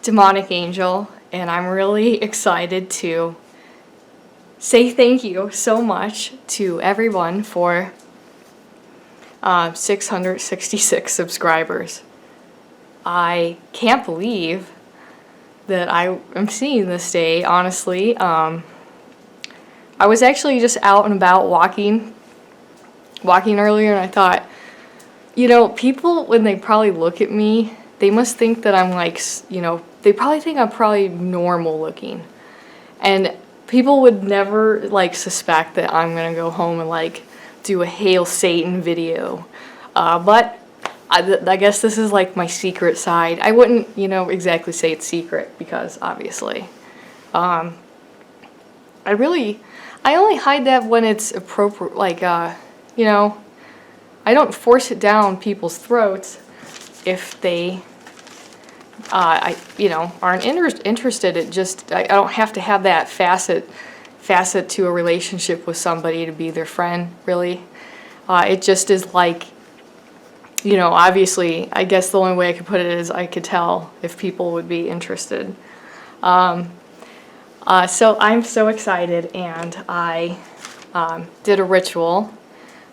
demonic angel, and I'm really excited to say thank you so much to everyone for 666 subscribers. I can't believe that I am seeing this day, honestly. I was actually just out and about walking earlier, and I thought, you know, people, when they probably look at me, they must think that I'm like, you know, they probably think I'm probably normal looking. And people would never like suspect that I'm gonna go home and like do a Hail Satan video. But I guess this is like my secret side. I wouldn't, you know, exactly say it's secret because obviously. I only hide that when it's appropriate, like, you know, I don't force it down people's throats if they, you know, aren't interested. It just, I don't have to have that facet to a relationship with somebody to be their friend, really. It just is like, you know, obviously, I guess the only way I could put it is I could tell if people would be interested. So I'm so excited, and I did a ritual,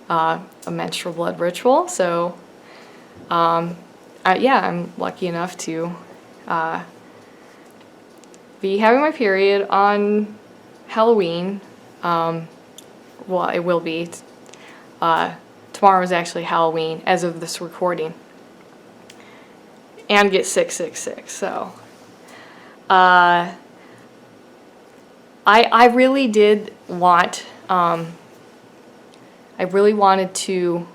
a menstrual blood ritual. So yeah, I'm lucky enough to be having my period on Halloween. Well, it will be. Tomorrow is actually Halloween as of this recording. And get 666. So I really did want, I really wanted to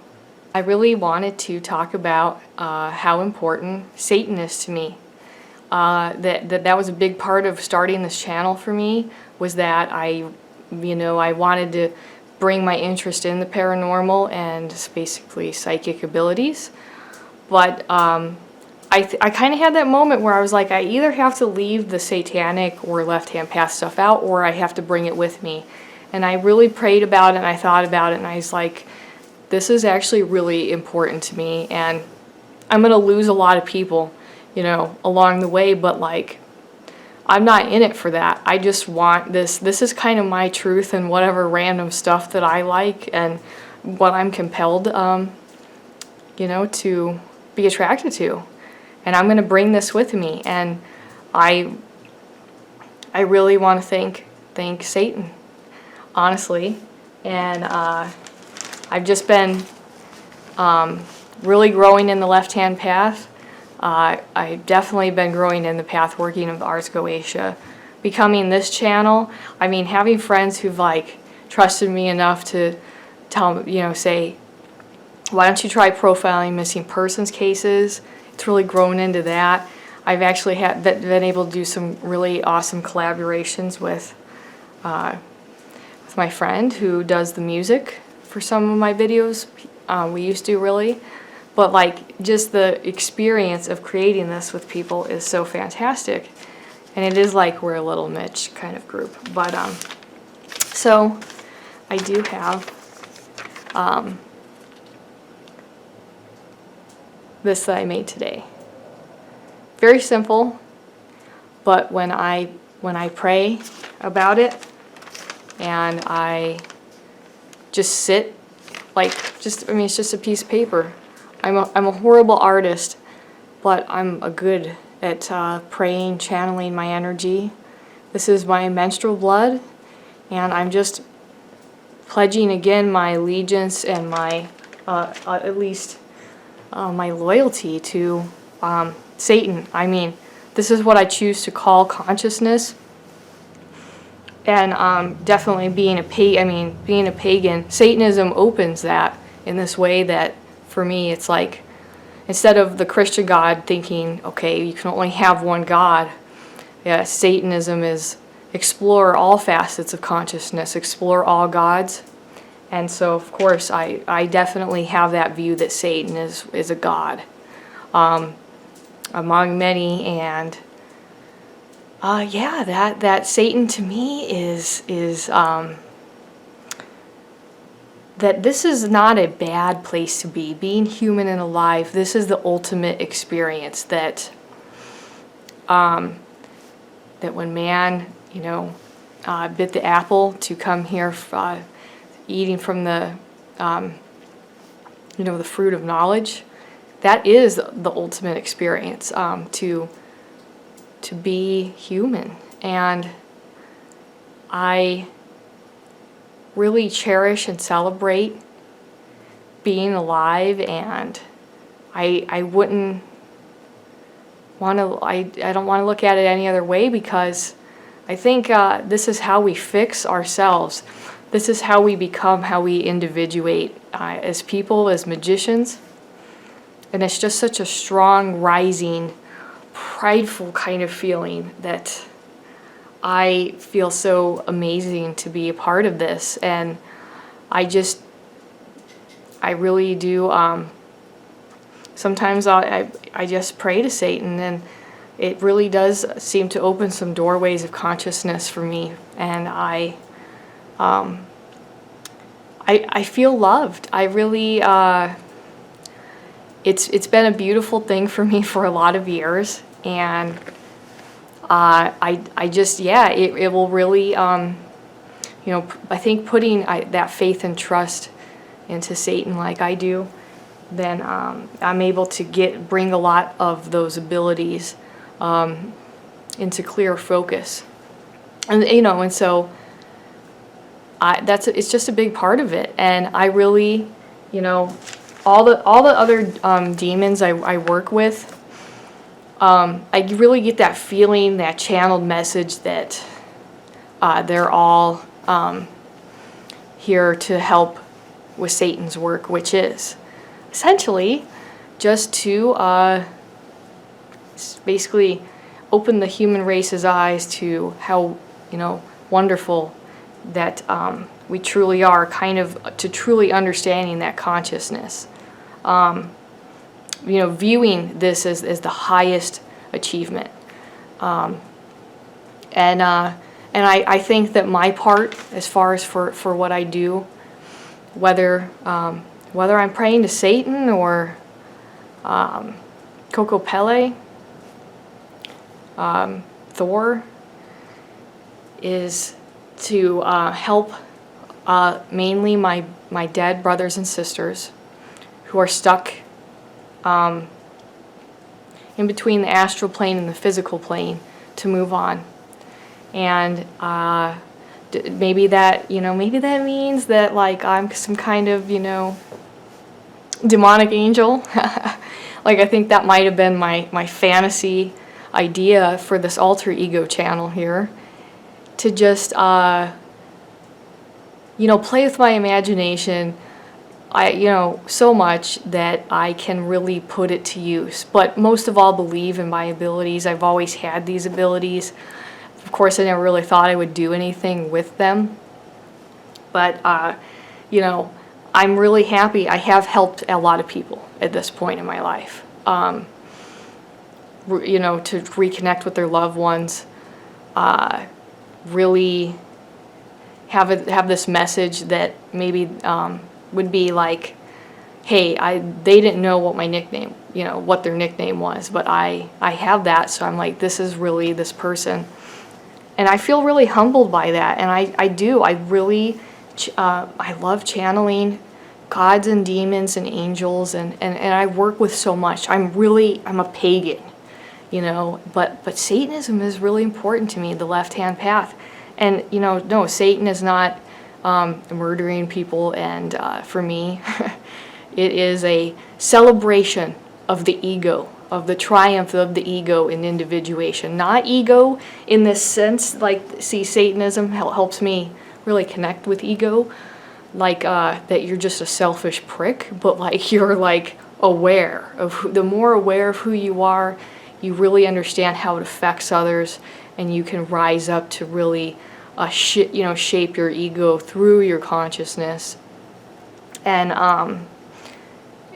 talk about how important Satan is to me. That was a big part of starting this channel for me, was that I wanted to bring my interest in the paranormal and basically psychic abilities. But I kind of had that moment where I was like, I either have to leave the satanic or left-hand path stuff out, or I have to bring it with me. And I really prayed about it, and I thought about it, and I was like, this is actually really important to me, and I'm going to lose a lot of people, you know, along the way, but like, I'm not in it for that. I just want this. This is kind of my truth and whatever random stuff that I like and what I'm compelled, you know, to be attracted to. And I'm going to bring this with me. And I really want to thank Satan, honestly. And I've just been really growing in the left-hand path. I've definitely been growing in the path working of Ars Goetia. Becoming this channel, I mean, having friends who've like trusted me enough to tell, you know, say, why don't you try profiling missing persons cases? It's really grown into that. I've actually been able to do some really awesome collaborations with my friend who does the music for some of my videos. We used to, really. But like, just the experience of creating this with people is so fantastic. And it is like we're a little niche kind of group. But so I do have this that I made today. Very simple, but when I pray about it and I just sit, like, I mean, it's just a piece of paper. I'm a horrible artist, but I'm good at praying, channeling my energy. This is my menstrual blood, and I'm just pledging again my allegiance and my, at least my loyalty to Satan. I mean, this is what I choose to call consciousness. And definitely being a pagan, Satanism opens that in this way that, for me, it's like, instead of the Christian God thinking, okay, you can only have one God, yeah, Satanism is explore all facets of consciousness, explore all gods. And so, of course, I definitely have that view that Satan is a god among many, and yeah, that Satan to me is that this is not a bad place to be. Being human and alive, this is the ultimate experience that that when man, bit the apple to come here, eating from the, the fruit of knowledge, that is the ultimate experience, to be human. And I really cherish and celebrate being alive, and I wouldn't want to, I don't want to look at it any other way, because I think this is how we fix ourselves. This is how we become, how we individuate as people, as magicians. And it's just such a strong, rising, prideful kind of feeling that I feel so amazing to be a part of this. And I really do, sometimes I just pray to Satan, and it really does seem to open some doorways of consciousness for me. And I feel loved. I really, it's been a beautiful thing for me for a lot of years. And I just, it will really, I think putting that faith and trust into Satan like I do, then I'm able to bring a lot of those abilities into clear focus. And and so it's just a big part of it. And I really, all the other demons I work with, I really get that feeling, that channeled message that they're all here to help with Satan's work, which is essentially just to basically open the human race's eyes to how wonderful that we truly are, kind of to truly understanding that consciousness. Viewing this as the highest achievement. And I think that my part, as far as for what I do, whether I'm praying to Satan or Coco Pele, Thor, is to help mainly my dead brothers and sisters who are stuck in between the astral plane and the physical plane, to move on. And maybe that means that like I'm some kind of demonic angel. Like I think that might have been my fantasy idea for this alter ego channel here, to just play with my imagination, so much that I can really put it to use. But most of all, believe in my abilities. I've always had these abilities. Of course, I never really thought I would do anything with them. But, I'm really happy. I have helped a lot of people at this point in my life. To reconnect with their loved ones. Really have this message that maybe would be like, hey, they didn't know what my nickname, what their nickname was, but I have that, so I'm like, this is really this person. And I feel really humbled by that, and I really, I love channeling gods and demons and angels, and I work with so much. I'm a pagan, but Satanism is really important to me, the left-hand path. And, no, Satan is not murdering people, and for me, it is a celebration of the ego, of the triumph of the ego in individuation. Not ego in this sense, like, see, Satanism helps me really connect with ego, like that you're just a selfish prick, but like you're like aware of the more aware of who you are, you really understand how it affects others, and you can rise up to really shape your ego through your consciousness. And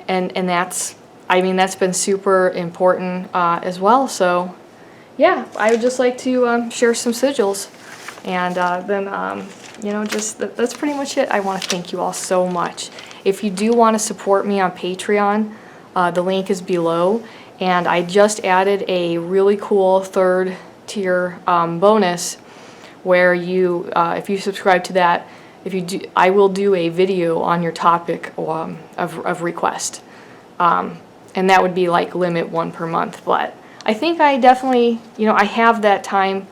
that's been super important as well. So yeah, I would just like to share some sigils, and then that's pretty much it. I want to thank you all so much. If you do want to support me on Patreon, the link is below, And I just added a really cool third tier bonus where you, if you subscribe to that, if you do, I will do a video on your topic of request. And that would be like limit 1 per month. But I think I definitely, I have that time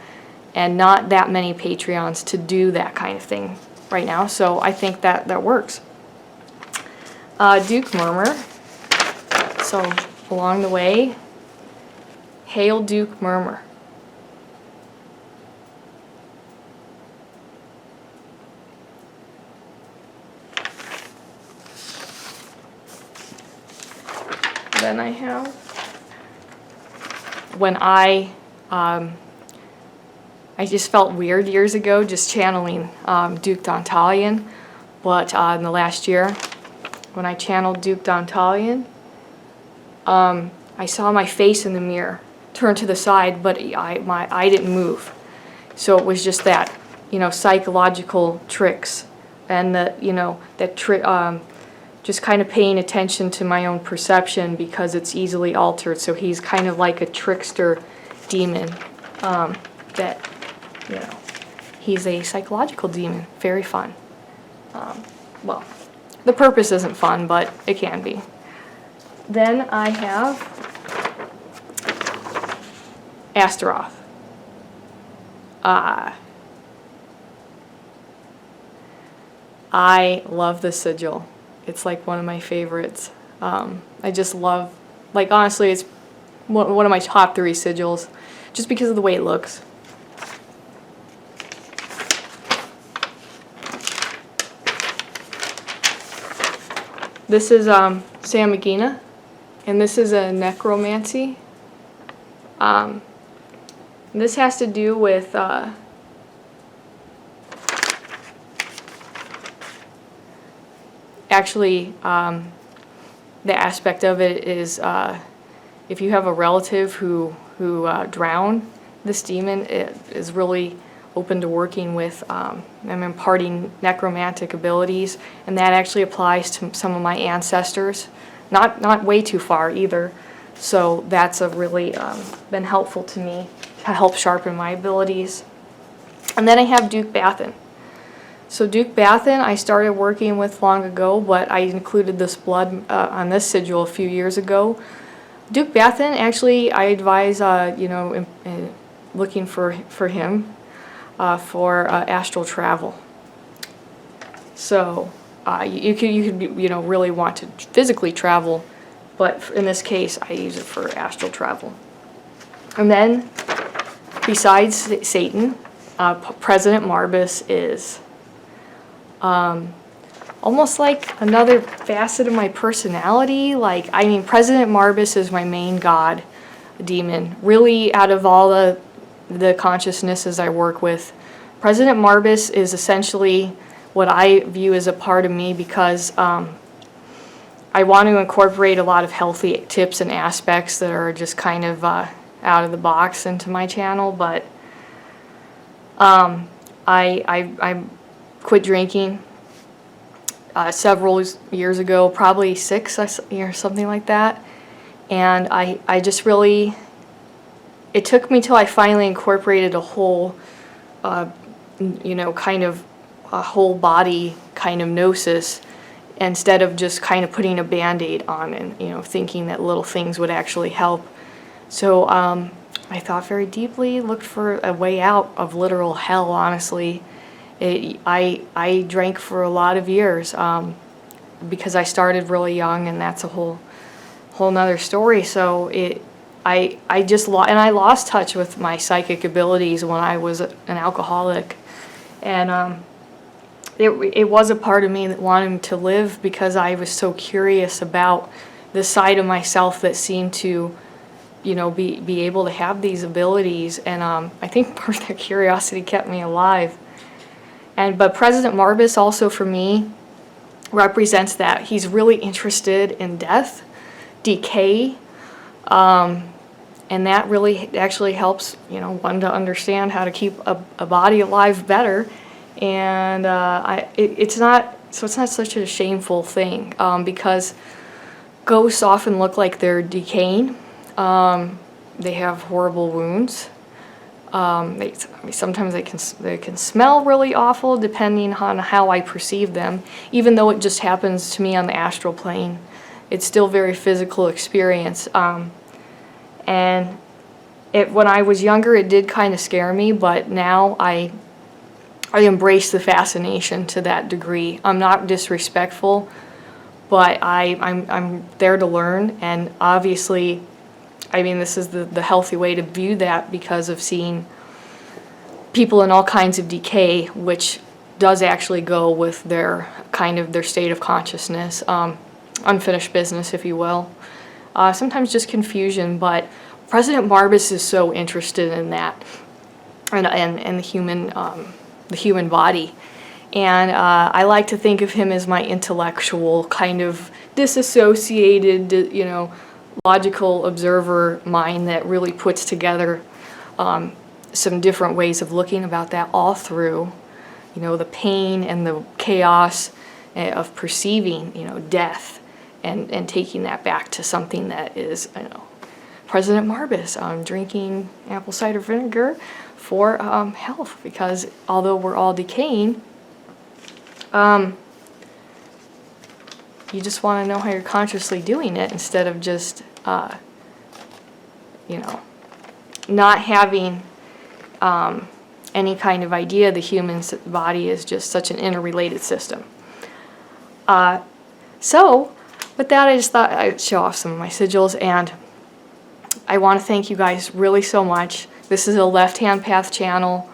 and not that many Patreons to do that kind of thing right now. So I think that works. Duke Murmur. So along the way, Hail Duke Murmur. Then I have, when I just felt weird years ago just channeling Duke Dantalian, but in the last year, when I channeled Duke Dantalian, I saw my face in the mirror turn to the side, but I didn't move. So it was just that, psychological tricks, and that trick. Just kind of paying attention to my own perception because it's easily altered. So he's kind of like a trickster demon that, he's a psychological demon. Very fun. Well, the purpose isn't fun, but it can be. Then I have Astaroth. I love the sigil. It's like one of my favorites. I just love, honestly, it's one of my top 3 sigils, just because of the way it looks. This is Samagina, and this is a necromancy. This has to do with actually, the aspect of it is if you have a relative who drowned, this demon is really open to working with and imparting necromantic abilities, and that actually applies to some of my ancestors. Not way too far either. So that's really been helpful to me to help sharpen my abilities. And then I have Duke Bathen. So Duke Bathen I started working with long ago, but I included this blood on this sigil a few years ago. Duke Bathen, actually, I advise, looking for him for astral travel. So you could really want to physically travel, but in this case, I use it for astral travel. And then, besides Satan, President Marbus is almost like another facet of my personality. President Marbus is my main god demon. Really, out of all the consciousnesses I work with, President Marbus is essentially what I view as a part of me, because I want to incorporate a lot of healthy tips and aspects that are just kind of out of the box into my channel. But I quit drinking several years ago, probably 6 or something like that, and I just really, it took me till I finally incorporated a whole kind of a whole body kind of gnosis, instead of just kind of putting a band-aid on and thinking that little things would actually help. So I thought very deeply, looked for a way out of literal hell, honestly. I drank for a lot of years because I started really young, and that's a whole nother story. So I lost touch with my psychic abilities when I was an alcoholic, and it was a part of me that wanted to live, because I was so curious about the side of myself that seemed to be able to have these abilities, and I think part of that curiosity kept me alive. But President Marbus also, for me, represents that. He's really interested in death, decay, and that really actually helps one to understand how to keep a body alive better. And it's not such a shameful thing, because ghosts often look like they're decaying. They have horrible wounds. Sometimes they can smell really awful depending on how I perceive them. Even though it just happens to me on the astral plane, it's still very physical experience. And when I was younger, it did kind of scare me, but now I embrace the fascination to that degree. I'm not disrespectful, but I'm there to learn, and obviously, I mean, this is the healthy way to view that because of seeing people in all kinds of decay, which does actually go with their state of consciousness, unfinished business, if you will. Sometimes just confusion, but President Marbus is so interested in that, and the human body. And I like to think of him as my intellectual, kind of disassociated, logical observer mind that really puts together some different ways of looking about that all through, the pain and the chaos of perceiving, death, and taking that back to something that is, President Marbus drinking apple cider vinegar for health, because although we're all decaying, you just want to know how you're consciously doing it instead of just, not having any kind of idea the human body is just such an interrelated system. So, with that, I just thought I'd show off some of my sigils, and I want to thank you guys really so much. This is a left-hand path channel.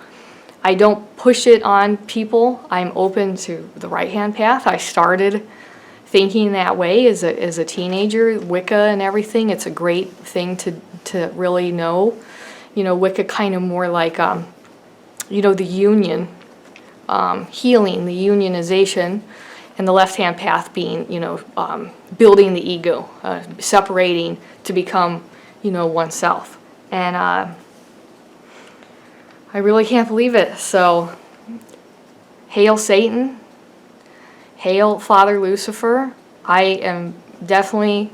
I don't push it on people. I'm open to the right-hand path. I started thinking that way as a teenager, Wicca and everything. It's a great thing to really know. Wicca kind of more like, the union, healing, the unionization, and the left-hand path being, building the ego, separating to become, oneself. And I really can't believe it. So, hail Satan, hail Father Lucifer. I am definitely,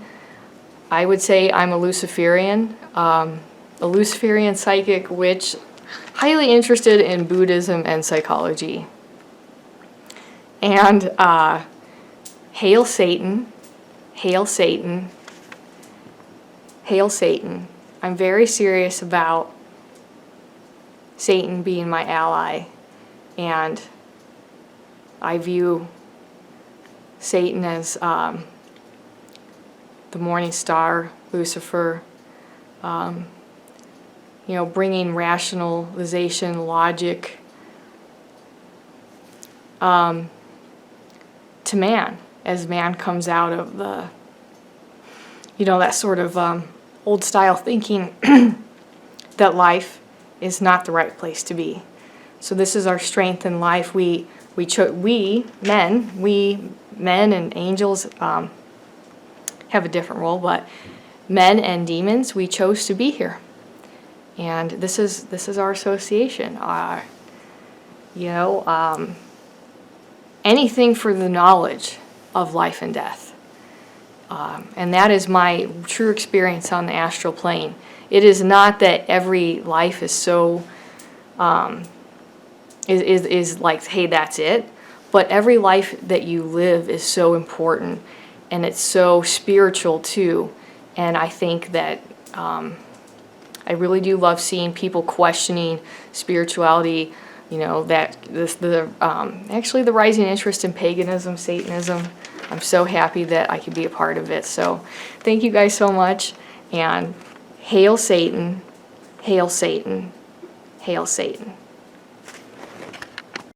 I would say I'm a Luciferian psychic witch, highly interested in Buddhism and psychology. And hail Satan, hail Satan, hail Satan. I'm very serious about Satan being my ally, and I view Satan as the morning star, Lucifer, bringing rationalization, logic to man, as man comes out of the, that sort of old style thinking that life is not the right place to be. So this is our strength in life. We men and angels have a different role, but men and demons, we chose to be here. And this is our association. Anything for the knowledge of life and death. And that is my true experience on the astral plane. It is not that every life is so, is like, hey, that's it. But every life that you live is so important, and it's so spiritual too. And I think that I really do love seeing people questioning spirituality. Actually the rising interest in paganism, Satanism. I'm so happy that I could be a part of it. So thank you guys so much, and hail Satan, hail Satan, hail Satan.